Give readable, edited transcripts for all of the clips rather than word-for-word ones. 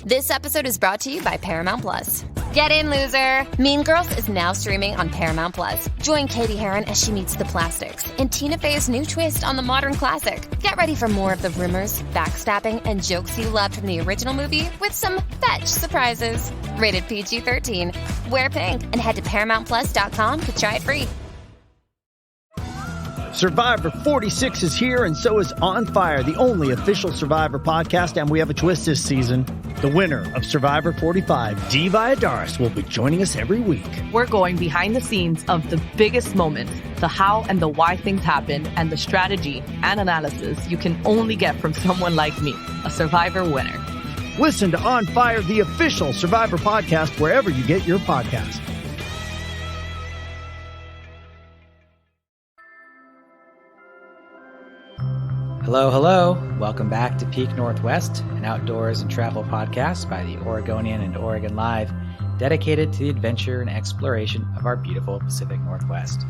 This episode is brought to you by Paramount Plus. Get in, loser! Mean Girls is now streaming on Paramount Plus. Join Katie Heron as she meets the plastics in Tina Fey's new twist on the modern classic. Get ready for more of the rumors, backstabbing, and jokes you loved from the original movie with some fetch surprises. Rated PG-13. Wear pink and head to ParamountPlus.com to try it free. Survivor 46 is here, and so is On Fire, the only official Survivor podcast, and we have a twist this season. The winner of Survivor 45, Dee Valladares, will be joining us every week. We're going behind the scenes of the biggest moments, the how and the why things happen, and the strategy and analysis you can only get from someone like me, a Survivor winner. Listen to On Fire, the official Survivor podcast, wherever you get your podcast. Hello, hello. Welcome back to Peak Northwest, an outdoors and travel podcast by the Oregonian and Oregon Live, dedicated to the adventure and exploration of our beautiful Pacific Northwest.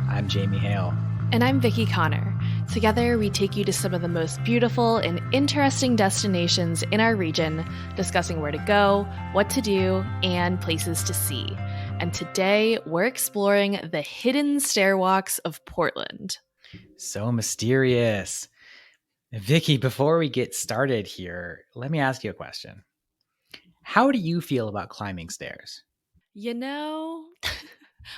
I'm Jamie Hale. And I'm Vicki Connor. Together, we take you to some of the most beautiful and interesting destinations in our region, discussing where to go, what to do, and places to see. And today, we're exploring the hidden stair walks of Portland. So mysterious. Vicki, before we get started here, let me ask you a question. How do you feel about climbing stairs? You know,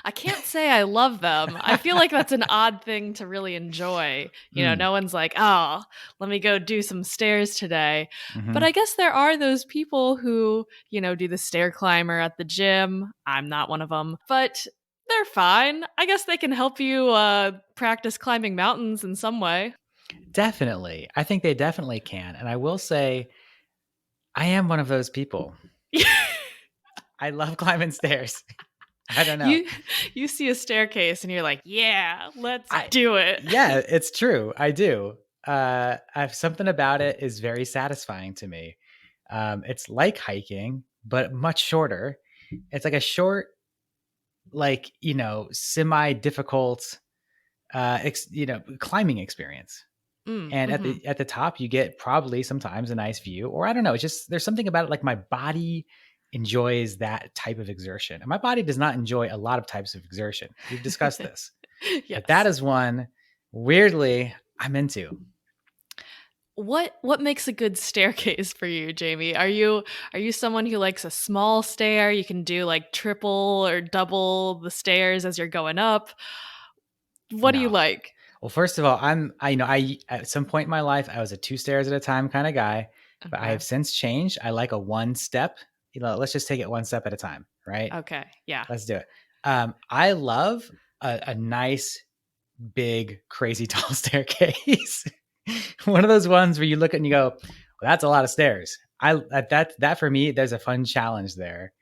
I can't say I love them. I feel like that's an odd thing to really enjoy. No one's like, oh, let me go do some stairs today. Mm-hmm. But I guess there are those people who, do the stair climber at the gym. I'm not one of them, but they're fine. I guess they can help you practice climbing mountains in some way. Definitely. I think they definitely can. And I will say, I am one of those people. I love climbing stairs. I don't know. You see a staircase and you're like, yeah, let's do it. Yeah, it's true. I do. Something about it is very satisfying to me. It's like hiking, but much shorter. It's like a short, semi-difficult, climbing experience. And at the top, you get probably sometimes a nice view, or I don't know. It's just, there's something about it. Like my body enjoys that type of exertion, and my body does not enjoy a lot of types of exertion. We've discussed this. Yes. But that is one weirdly I'm into. What makes a good staircase for you, Jamie? Are you someone who likes a small stair? You can do like triple or double the stairs as you're going up. What do you like? Well, first of all, I at some point in my life, I was a 2 stairs at a time kind of guy, but I have since changed. I like a 1 step, let's just take it 1 step at a time. Right. Okay. Yeah. Let's do it. I love a nice, big, crazy tall staircase. One of those ones where you look at and you go, well, that's a lot of stairs. That for me, there's a fun challenge there.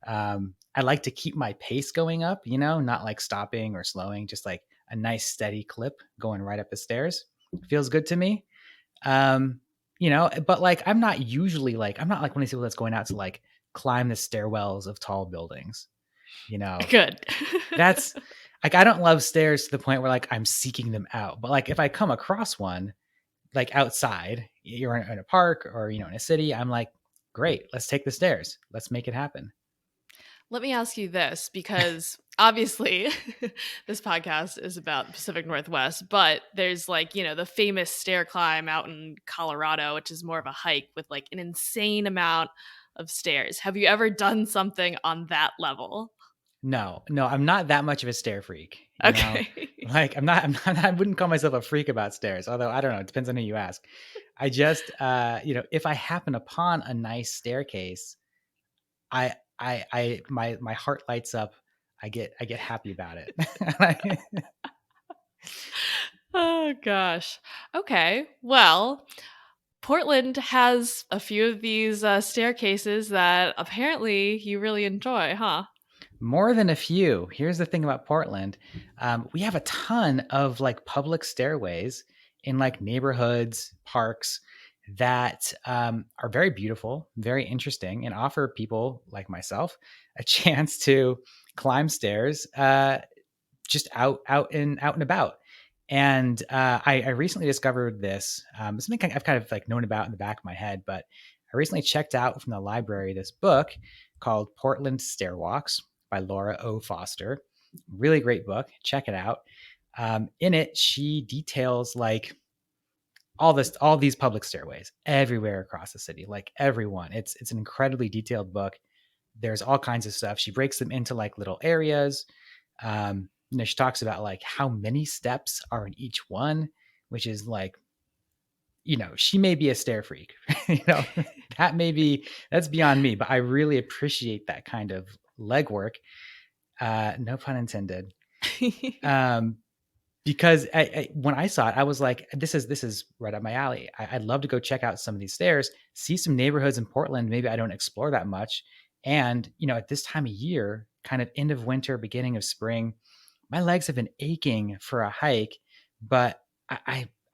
I like to keep my pace going up, not like stopping or slowing, just like a nice steady clip going right up the stairs. Feels good to me. But like, I'm not like one of these people that's going out to like climb the stairwells of tall buildings, Good. That's like, I don't love stairs to the point where like I'm seeking them out, but like if I come across one, like outside, you're in a park or, in a city, I'm like, great, let's take the stairs. Let's make it happen. Let me ask you this, because obviously this podcast is about the Pacific Northwest, but there's like, the famous stair climb out in Colorado, which is more of a hike with like an insane amount of stairs. Have you ever done something on that level? No, I'm not that much of a stair freak. Okay. Like I wouldn't call myself a freak about stairs, although I don't know, it depends on who you ask. I just, if I happen upon a nice staircase, my heart lights up. I get happy about it. Oh gosh. Okay. Well, Portland has a few of these staircases that apparently you really enjoy, huh? More than a few. Here's the thing about Portland. We have a ton of like public stairways in like neighborhoods, parks that are very beautiful, very interesting, and offer people like myself a chance to climb stairs just out and about. And I recently discovered this. Something I've kind of like known about in the back of my head, but I recently checked out from the library this book called Portland Stair Walks by Laura O. Foster. Really great book. Check it out. In it, she details like all these public stairways everywhere across the city, like everyone. It's an incredibly detailed book. There's all kinds of stuff. She breaks them into like little areas. She talks about like how many steps are in each one, which is like, she may be a stair freak, that's beyond me, but I really appreciate that kind of legwork. No pun intended. Because when I saw it, I was like, this is right up my alley. I'd love to go check out some of these stairs, see some neighborhoods in Portland. Maybe I don't explore that much. And, at this time of year, kind of end of winter, beginning of spring, my legs have been aching for a hike, but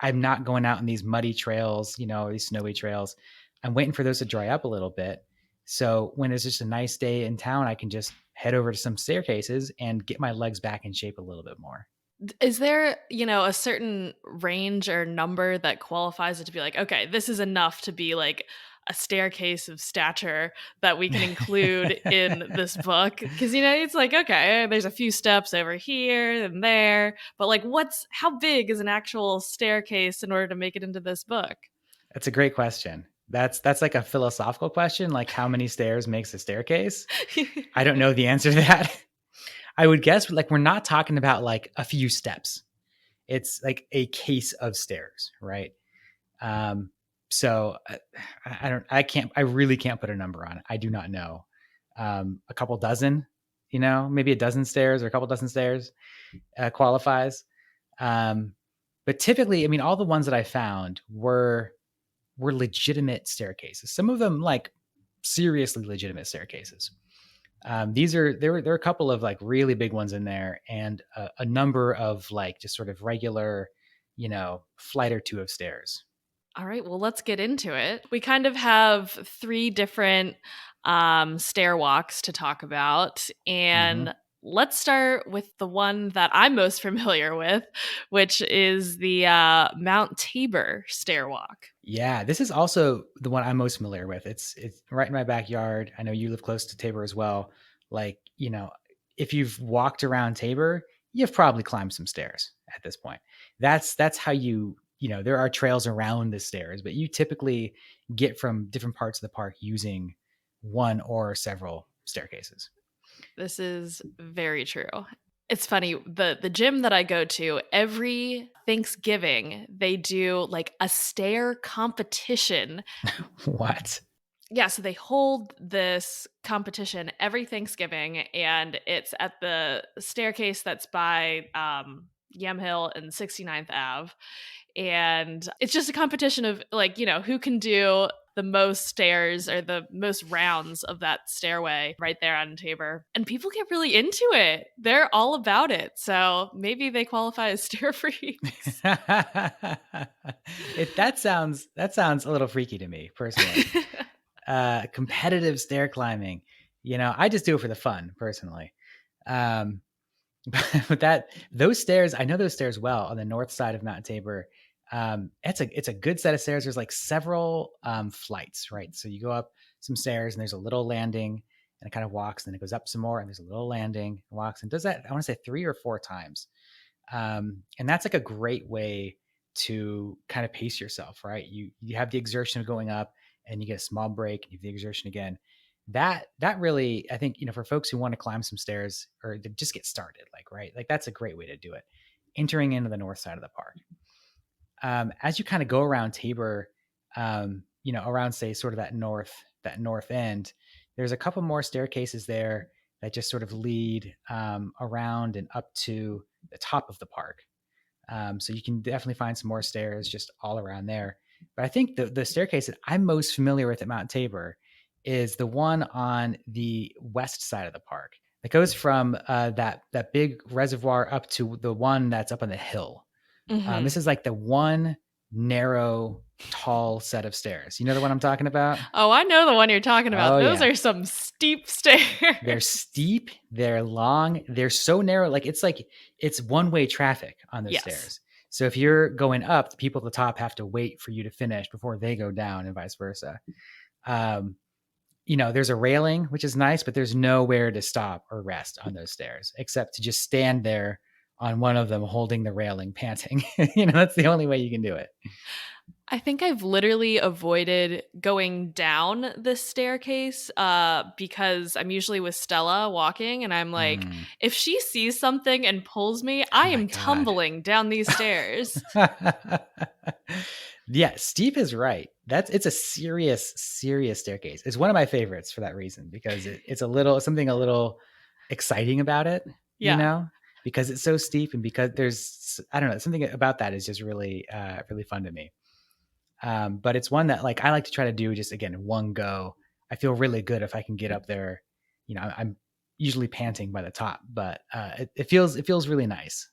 I'm not going out on these muddy trails, these snowy trails. I'm waiting for those to dry up a little bit. So when it's just a nice day in town, I can just head over to some staircases and get my legs back in shape a little bit more. Is there, a certain range or number that qualifies it to be like, okay, this is enough to be like a staircase of stature that we can include in this book? Because, it's like, okay, there's a few steps over here and there, but like how big is an actual staircase in order to make it into this book? That's a great question. That's like a philosophical question, like how many stairs makes a staircase? I don't know the answer to that. I would guess like we're not talking about like a few steps. It's like a case of stairs, right? So I really can't put a number on it. I do not know. A couple dozen, maybe a dozen stairs or a couple dozen stairs qualifies. But typically, I mean, all the ones that I found were legitimate staircases. Some of them like seriously legitimate staircases. There were a couple of like really big ones in there, and a number of like just sort of regular, flight or two of stairs. All right, well, let's get into it. We kind of have 3 different stair walks to talk about, and let's start with the one that I'm most familiar with, which is the Mount Tabor stair walk. Yeah, this is also the one I'm most familiar with. It's right in my backyard. I know you live close to Tabor as well. Like, if you've walked around Tabor, you've probably climbed some stairs at this point. That's how there are trails around the stairs, but you typically get from different parts of the park using one or several staircases. This is very true. It's funny, the gym that I go to, every Thanksgiving, they do like a stair competition. What? Yeah, so they hold this competition every Thanksgiving, and it's at the staircase that's by Yamhill and 69th Ave. And it's just a competition of like, who can do the most stairs or the most rounds of that stairway right there on Tabor. And people get really into it. They're all about it. So maybe they qualify as stair freaks. That sounds a little freaky to me personally. Competitive stair climbing. I just do it for the fun personally. But those stairs, I know those stairs well on the north side of Mount Tabor. It's a good set of stairs. There's like several flights, right? So you go up some stairs and there's a little landing and it kind of walks, and then it goes up some more and there's a little landing, walks, and does that, I want to say 3 or 4 times. And that's like a great way to kind of pace yourself, right? You have the exertion of going up and you get a small break and you have the exertion again. That really, I think, for folks who want to climb some stairs or to just get started, like, right? Like that's a great way to do it. Entering into the north side of the park. As you kind of go around Tabor, around say sort of that north end, there's a couple more staircases there that just sort of lead around and up to the top of the park. So you can definitely find some more stairs just all around there. But I think the staircase that I'm most familiar with at Mount Tabor is the one on the west side of the park that goes from that big reservoir up to the one that's up on the hill. Mm-hmm. This is like the one narrow, tall set of stairs. You know the one I'm talking about? Oh, I know the one you're talking about. Those are some steep stairs. They're steep. They're long. They're so narrow. Like it's one-way traffic on those stairs. So if you're going up, the people at the top have to wait for you to finish before they go down and vice versa. There's a railing, which is nice, but there's nowhere to stop or rest on those stairs except to just stand there on one of them holding the railing, panting. That's the only way you can do it. I think I've literally avoided going down this staircase because I'm usually with Stella walking, and I'm like, if she sees something and pulls me, I am tumbling down these stairs. Yeah, Steve is right. It's a serious staircase. It's one of my favorites for that reason, because it's something a little exciting about it, because it's so steep, and because there's, I don't know, something about that is just really, really fun to me. But it's one that I like to try to do just, again, in one go. I feel really good if I can get up there. I'm usually panting by the top, but it feels really nice.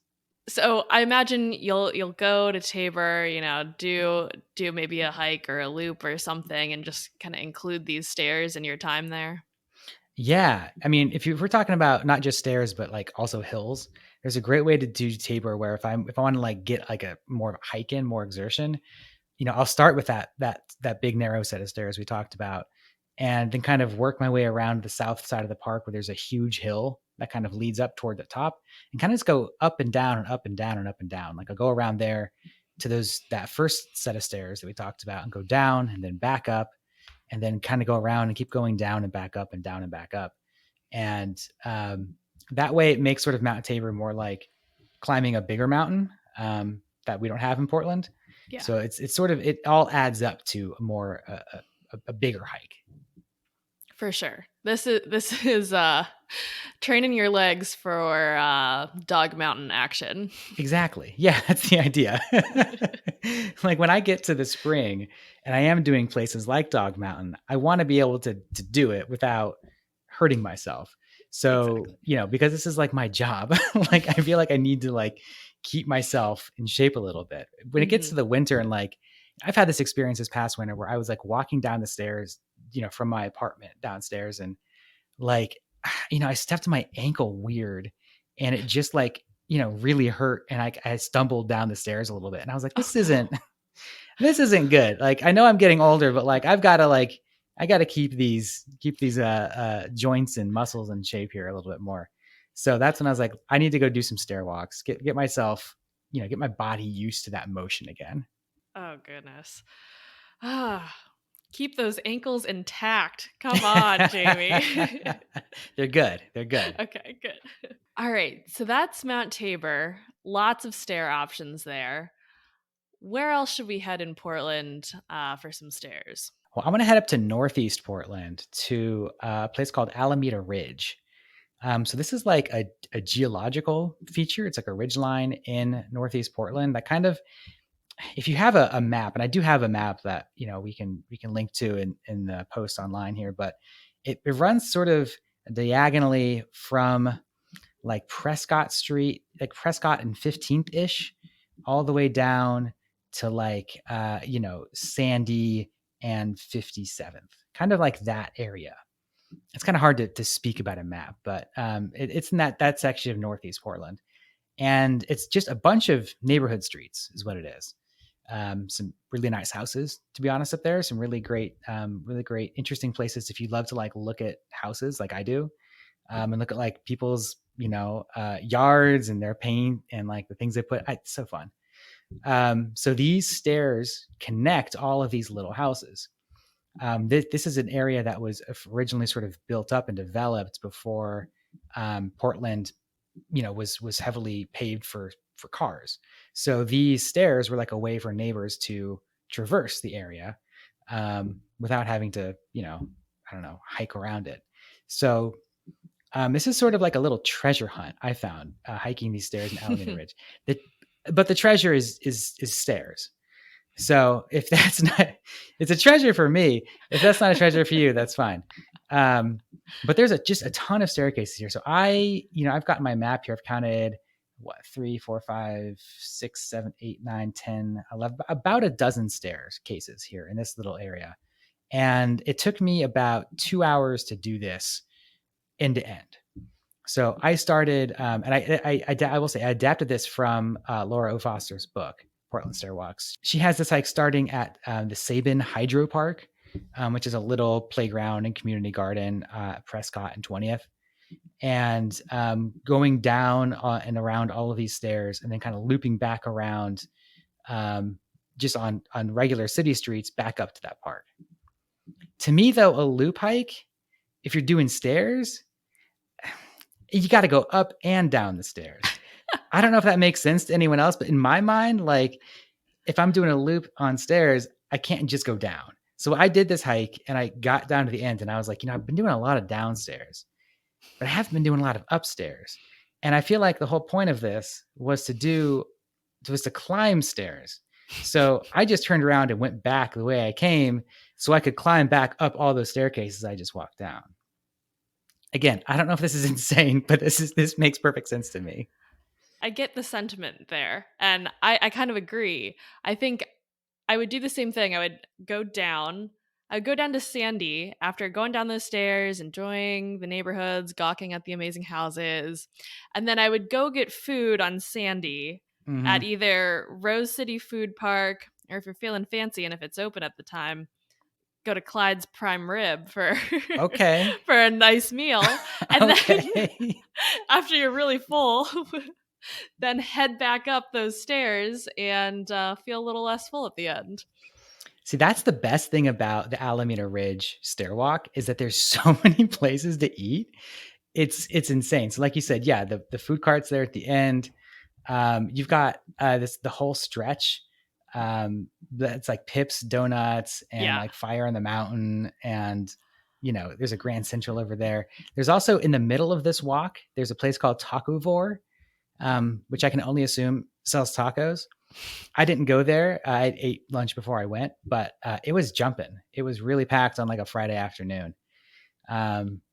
So I imagine you'll go to Tabor, do maybe a hike or a loop or something, and just kind of include these stairs in your time there. Yeah, I mean, if we're talking about not just stairs, but also hills, there's a great way to do Tabor where if I want to get a more hike in, more exertion, I'll start with that big narrow set of stairs we talked about, and then kind of work my way around the south side of the park where there's a huge hill that kind of leads up toward the top, and kind of just go up and down and up and down and up and down. I'll go around there to that first set of stairs that we talked about and go down and then back up, and then kind of go around and keep going down and back up and down and back up. And that way it makes sort of Mount Tabor more like climbing a bigger mountain that we don't have in Portland. Yeah. So it's sort of, it all adds up to a bigger hike. For sure. This is training your legs for Dog Mountain action. Exactly. Yeah, that's the idea. When I get to the spring and I am doing places like Dog Mountain, I want to be able to do it without hurting myself. So, exactly. Because this is my job, I feel like I need to keep myself in shape a little bit. When it gets to the winter, and I've had this experience this past winter where I was walking down the stairs, from my apartment downstairs, and I stepped my ankle weird, and it just really hurt, and I stumbled down the stairs a little bit, and I was like, this isn't good. I know I'm getting older, but I've got to I got to keep these joints and muscles in shape here a little bit more. So that's when I was like, I need to go do some stair walks, get myself, get my body used to that motion again. Oh goodness. Keep those ankles intact. Come on, Jamie. They're good. Okay, good. All right. So that's Mount Tabor. Lots of stair options there. Where else should we head in Portland for some stairs? Well, I'm going to head up to Northeast Portland to a place called Alameda Ridge. So this is a geological feature. It's a ridge line in Northeast Portland that kind of, if you have a map, and I do have a map that, we can link to in the post online here, but it runs sort of diagonally from Prescott Street, Prescott and 15th ish, all the way down to Sandy and 57th, kind of that area. It's kind of hard to speak about a map, but it's in that section of Northeast Portland. And it's just a bunch of neighborhood streets is what it is. Some really nice houses, to be honest, up there. Some really great, interesting places if you love to look at houses like I do, and look at people's, yards and their paint and the things they put. It's so fun. So these stairs connect all of these little houses. This is an area that was originally sort of built up and developed before Portland, was heavily paved for cars. So these stairs were a way for neighbors to traverse the area without having to, hike around it. So this is sort of a little treasure hunt I found hiking these stairs in Alameda Ridge. But the treasure is stairs. So if that's not, it's a treasure for me. If that's not a treasure for you, that's fine. But there's just a ton of staircases here. So I've got my map here. I've counted 3, 4, 5, 6, 7, 8, 9, 10, 11, about a dozen staircases here in this little area. And it took me about 2 hours to do this end to end. So I started, and I will say I adapted this from Laura O. Foster's book, Portland Stair Walks. She has this hike starting at the Sabin Hydro Park, which is a little playground and community garden, Prescott and 20th. And going down and around all of these stairs and then kind of looping back around just on regular city streets back up to that park. To me, though, a loop hike, if you're doing stairs, you got to go up and down the stairs. I don't know if that makes sense to anyone else, but in my mind, like if I'm doing a loop on stairs, I can't just go down. So I did this hike and I got down to the end and I was like, I've been doing a lot of downstairs, but I haven't been doing a lot of upstairs. And I feel like the whole point of this was to climb stairs. So I just turned around and went back the way I came so I could climb back up all those staircases I just walked down. Again, I don't know if this is insane, but this makes perfect sense to me. I get the sentiment there, and I kind of agree. I think I would do the same thing. I would go down to Sandy after going down those stairs, enjoying the neighborhoods, gawking at the amazing houses. And then I would go get food on Sandy at either Rose City Food Park, or if you're feeling fancy and if it's open at the time, go to Clyde's Prime Rib for for a nice meal. And then after you're really full, then head back up those stairs and feel a little less full at the end. See, that's the best thing about the Alameda Ridge Stair Walk is that there's so many places to eat. It's insane. So like you said, yeah, the food cart's there at the end. You've got the whole stretch. That's like Pips Donuts and like Fire on the Mountain. And, there's a Grand Central over there. There's also in the middle of this walk, there's a place called Taco Vor, which I can only assume sells tacos. I didn't go there. I ate lunch before I went, but it was jumping. It was really packed on like a Friday afternoon.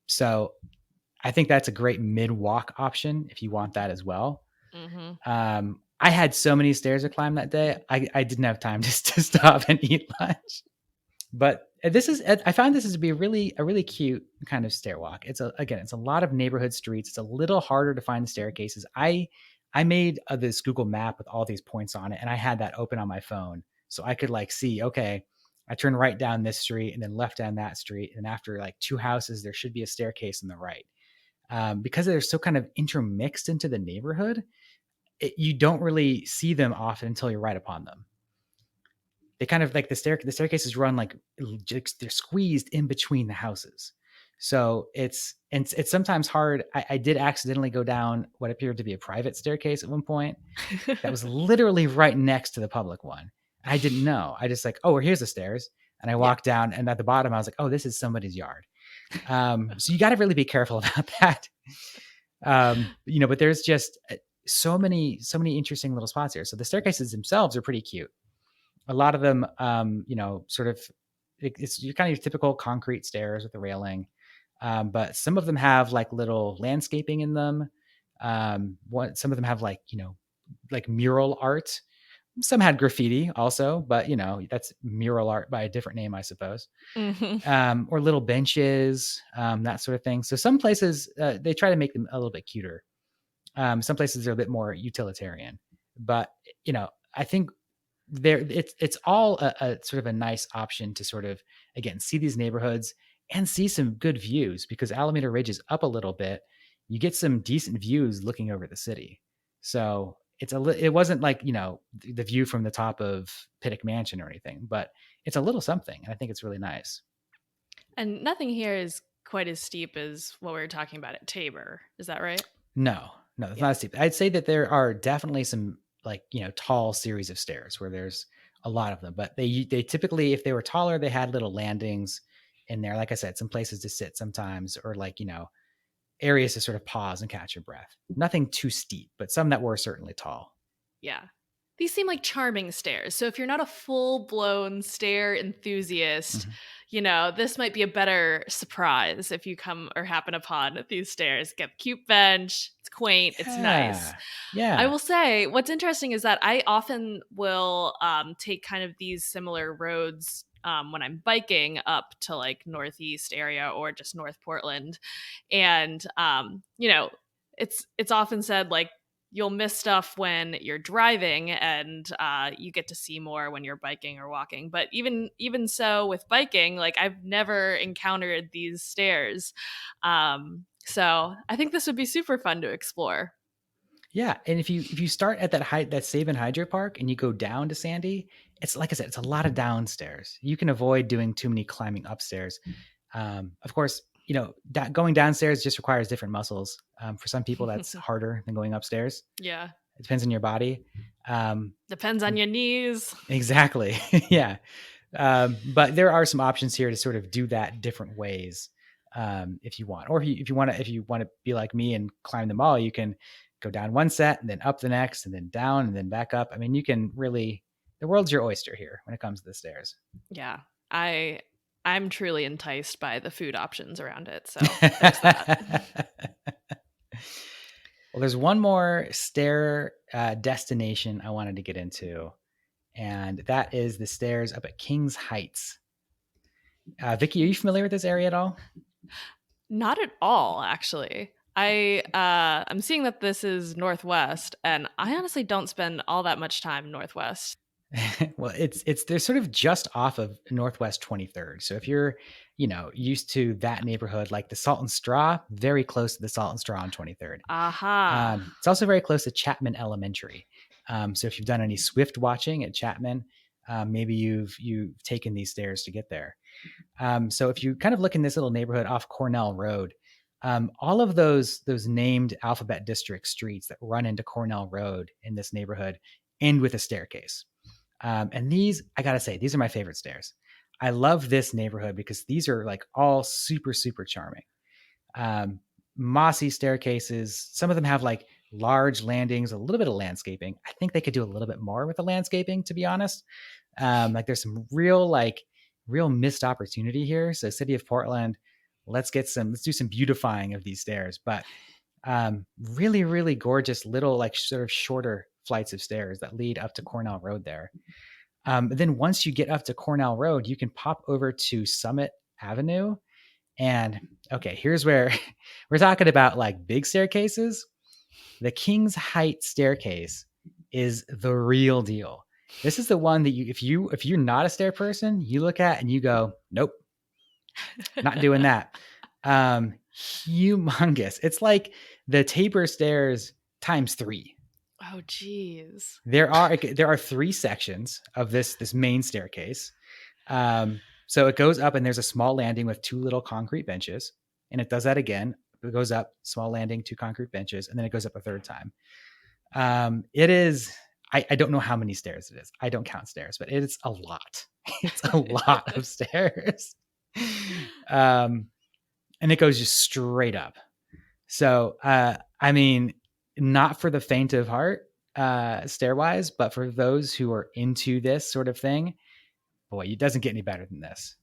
So I think that's a great mid-walk option if you want that as well. Mm-hmm. I had so many stairs to climb that day. I didn't have time to stop and eat lunch. But I found this to be a really cute kind of stair walk. It's a lot of neighborhood streets. It's a little harder to find the staircases. I made this Google map with all these points on it, and I had that open on my phone. So I could like see, okay, I turn right down this street and then left down that street. And after like 2 houses, there should be a staircase on the right. Because they're so kind of intermixed into the neighborhood, you don't really see them often until you're right upon them. They kind of like the staircases run like they're squeezed in between the houses. So it's sometimes hard. I did accidentally go down what appeared to be a private staircase at one point that was literally right next to the public one. I didn't know. I just like, oh, well, here's the stairs. And I walked down, and at the bottom, I was like, oh, this is somebody's yard. So you got to really be careful about that. But there's just so many interesting little spots here. So the staircases themselves are pretty cute. A lot of them, sort of, it's kind of your typical concrete stairs with the railing. But some of them have like little landscaping in them. Some of them have like mural art. Some had graffiti also, but that's mural art by a different name, I suppose. Mm-hmm. Or little benches, that sort of thing. So some places, they try to make them a little bit cuter. Some places are a bit more utilitarian, but I think it's all a sort of a nice option to sort of, again, see these neighborhoods and see some good views, because Alameda Ridge is up a little bit. You get some decent views looking over the city. So it wasn't like, the view from the top of Pittock Mansion or anything, but it's a little something. And I think it's really nice. And nothing here is quite as steep as what we were talking about at Tabor. Is that right? No, it's not steep. I'd say that there are definitely some tall series of stairs where there's a lot of them, but they typically, if they were taller, they had little landings in there. Like I said, some places to sit sometimes, or areas to sort of pause and catch your breath. Nothing too steep, but some that were certainly tall. Yeah. These seem like charming stairs. So if you're not a full-blown stair enthusiast, this might be a better surprise if you come or happen upon these stairs. Get a cute bench. It's quaint. It's nice. Yeah. I will say what's interesting is that I often will take kind of these similar roads when I'm biking up to like Northeast area or just North Portland. And, it's often said like you'll miss stuff when you're driving, and you get to see more when you're biking or walking. But even so, with biking, like I've never encountered these stairs, so I think this would be super fun to explore. Yeah, and if you start at that Save and Hydro Park and you go down to Sandy, it's like I said, it's a lot of downstairs. You can avoid doing too many climbing upstairs. Of course, going downstairs just requires different muscles. For some people, that's harder than going upstairs. Yeah, it depends on your body. Depends on your knees. Exactly. Yeah, but there are some options here to sort of do that different ways, if you want, or if you want to be like me and climb them all, you can go down one set and then up the next and then down and then back up. I mean, you can really, the world's your oyster here when it comes to the stairs. Yeah. I'm truly enticed by the food options around it. So there's that. Well, there's one more stair destination I wanted to get into, and that is the stairs up at Kings Heights. Vicky, are you familiar with this area at all? Not at all, actually. I'm seeing that this is Northwest, and I honestly don't spend all that much time Northwest. Well, they're sort of just off of Northwest 23rd. So if you're, used to that neighborhood, like the Salt and Straw, very close to the Salt and Straw on 23rd. Aha. It's also very close to Chapman Elementary. So if you've done any Swift watching at Chapman, maybe you've taken these stairs to get there. So if you kind of look in this little neighborhood off Cornell Road, all of those named alphabet district streets that run into Cornell Road in this neighborhood end with a staircase. And these, I gotta say, these are my favorite stairs. I love this neighborhood because these are like all super, super charming. Mossy staircases. Some of them have like large landings, a little bit of landscaping. I think they could do a little bit more with the landscaping, to be honest. Like there's some real missed opportunity here. So City of Portland, let's do some beautifying of these stairs. But really, really gorgeous little like sort of shorter flights of stairs that lead up to Cornell Road there. Then once you get up to Cornell Road, you can pop over to Summit Avenue. And okay, here's where we're talking about like big staircases. The Kings Height staircase is the real deal. This is the one that if you're not a stair person, you look at and you go, nope, not doing that. Humongous. It's like the Tabor stairs times 3. Oh, geez. There are 3 sections of this main staircase. So it goes up and there's a small landing with 2 little concrete benches, and it does that again. It goes up, small landing, 2 concrete benches, and then it goes up a third time. It is, I don't know how many stairs it is. I don't count stairs, but it's a lot. It's a lot of stairs. And it goes just straight up. So, I mean, not for the faint of heart, stairwise, but for those who are into this sort of thing, boy, it doesn't get any better than this.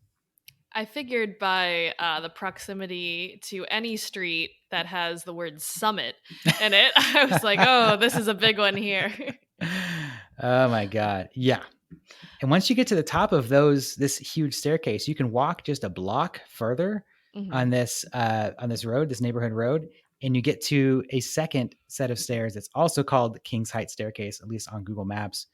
I figured by the proximity to any street that has the word Summit in it, I was like, oh, this is a big one here. Oh my God. Yeah. And once you get to the top of this huge staircase, you can walk just a block further on this road, this neighborhood road, and you get to a second set of stairs. It's also called the Kings Height staircase, at least on Google Maps.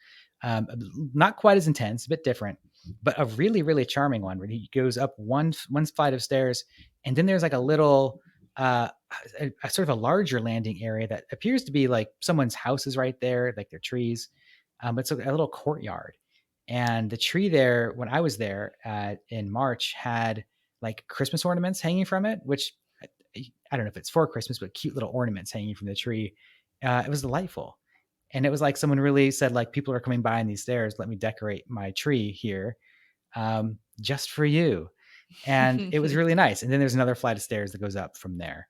Not quite as intense, a bit different, but a really, really charming one where he goes up one flight of stairs. And then there's like a little, a sort of a larger landing area that appears to be like someone's house is right there, like their trees. But it's a little courtyard. And the tree there, when I was there in March, had like Christmas ornaments hanging from it, which I don't know if it's for Christmas, but cute little ornaments hanging from the tree. It was delightful. And it was like someone really said, like, people are coming by on these stairs. Let me decorate my tree here just for you. And it was really nice. And then there's another flight of stairs that goes up from there.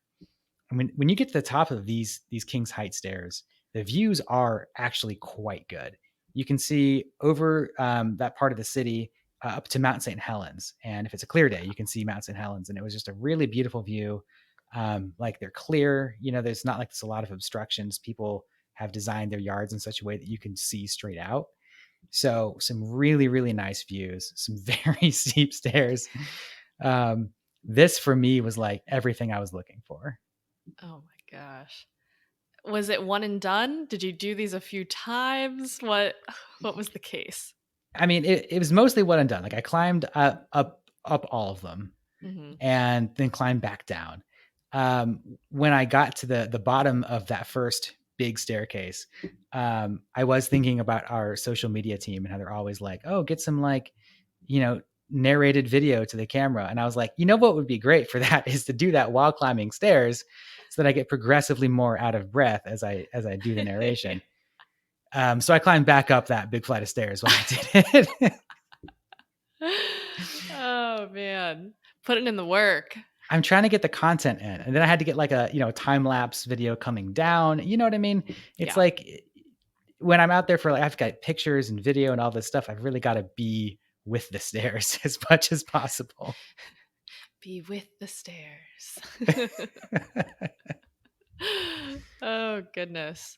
I mean, when you get to the top of these Kings Height stairs, the views are actually quite good. You can see over that part of the city up to Mount St. Helens. And if it's a clear day, you can see Mount St. Helens. And it was just a really beautiful view. Like they're clear, there's not like there's a lot of obstructions. People have designed their yards in such a way that you can see straight out. So some really, really nice views, some very steep stairs. This for me was like everything I was looking for. Oh my gosh. Was it one and done? Did you do these a few times? What was the case? I mean, it was mostly one and done. Like I climbed up all of them and then climbed back down. When I got to the bottom of that first big staircase, I was thinking about our social media team and how they're always like, oh, get some like, narrated video to the camera. And I was like, what would be great for that is to do that while climbing stairs so that I get progressively more out of breath as I do the narration. So I climbed back up that big flight of stairs while I did it. Oh man, putting in the work. I'm trying to get the content in, and then I had to get like a time lapse video coming down. You know what I mean? It's like when I'm out there for like I've got pictures and video and all this stuff. I've really got to be with the stairs as much as possible. Be with the stairs. Oh goodness.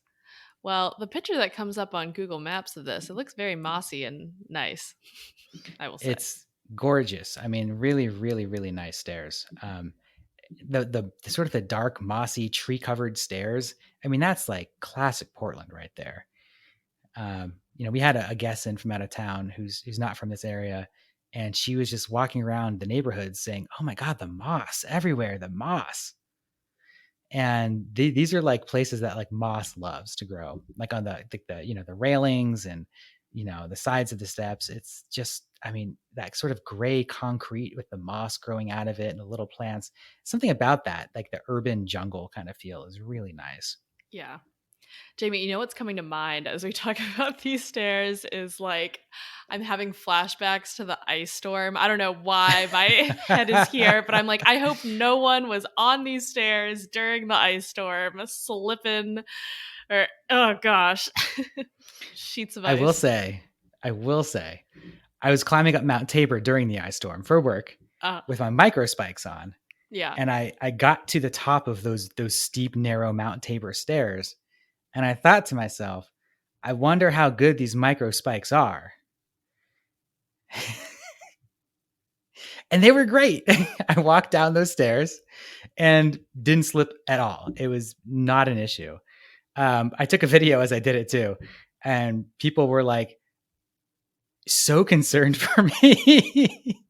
Well, the picture that comes up on Google Maps of this, it looks very mossy and nice, I will say. It's gorgeous. I mean, really, really, really nice stairs. The sort of the dark, mossy, tree-covered stairs. I mean, that's like classic Portland right there. We had a guest in from out of town who's not from this area, and she was just walking around the neighborhood saying, "Oh my God, the moss everywhere, the moss." And these are like places that like moss loves to grow, like on the railings and, the sides of the steps. It's just, I mean, that sort of gray concrete with the moss growing out of it and the little plants, something about that, like the urban jungle kind of feel is really nice. Yeah. Jamie, what's coming to mind as we talk about these stairs is like, I'm having flashbacks to the ice storm. I don't know why my head is here, but I'm like, I hope no one was on these stairs during the ice storm, slipping or, oh gosh, sheets of ice. I will say, I was climbing up Mount Tabor during the ice storm for work with my micro spikes on. Yeah. And I got to the top of those steep, narrow Mount Tabor stairs. And I thought to myself, I wonder how good these micro spikes are. And they were great. I walked down those stairs and didn't slip at all. It was not an issue. I took a video as I did it too. And people were like, so concerned for me.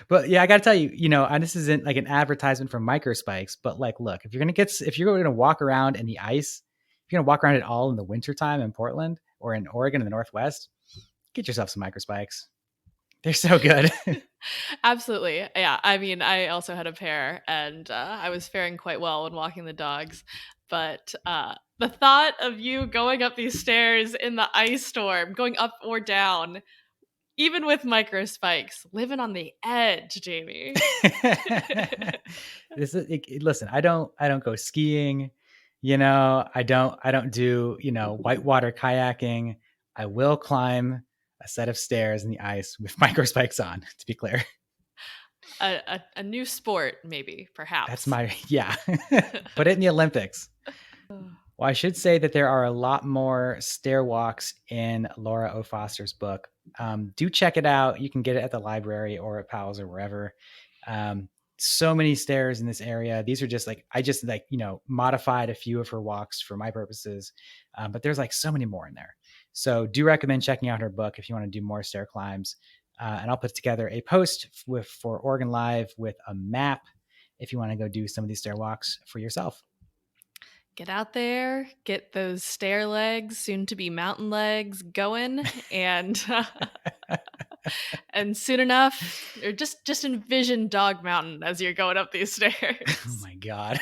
But yeah, I got to tell you, and this isn't like an advertisement for micro spikes, but like, look, if you're going to walk around in the ice, if you're going to walk around at all in the wintertime in Portland or in Oregon in the Northwest, get yourself some micro spikes. They're so good. Absolutely. Yeah. I mean, I also had a pair and I was faring quite well when walking the dogs. But the thought of you going up these stairs in the ice storm, going up or down, even with micro spikes, living on the edge, Jamie. Listen, I don't go skiing. I don't do, whitewater kayaking. I will climb a set of stairs in the ice with micro spikes on, to be clear. A new sport, maybe, perhaps. That's put it in the Olympics. Well, I should say that there are a lot more stair walks in Laura O. Foster's book. Do check it out. You can get it at the library or at Powell's or wherever. So many stairs in this area. These are just like, I just modified a few of her walks for my purposes. But there's like so many more in there. So do recommend checking out her book if you want to do more stair climbs. And I'll put together a post for Oregon Live with a map if you want to go do some of these stair walks for yourself. Get out there, get those stair legs, soon to be mountain legs going, and and soon enough, or just envision Dog Mountain as you're going up these stairs. Oh my God.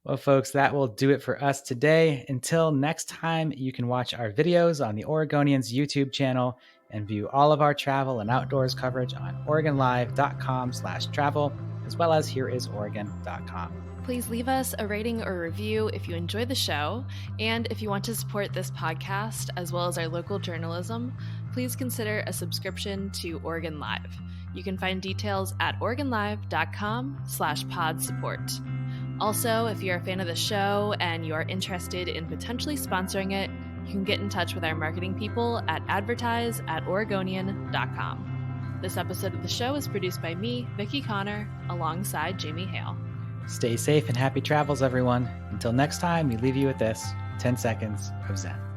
Well, folks, that will do it for us today. Until next time, you can watch our videos on the Oregonians YouTube channel and view all of our travel and outdoors coverage on OregonLive.com/travel, as well as HereIsOregon.com. Please leave us a rating or review if you enjoy the show. And if you want to support this podcast, as well as our local journalism, please consider a subscription to Oregon Live. You can find details at OregonLive.com/pod support. Also, if you're a fan of the show and you are interested in potentially sponsoring it, you can get in touch with our marketing people at advertise@oregonian.com. This episode of the show is produced by me, Vicki Connor, alongside Jamie Hale. Stay safe and happy travels, everyone. Until next time, we leave you with this 10 seconds of Zen.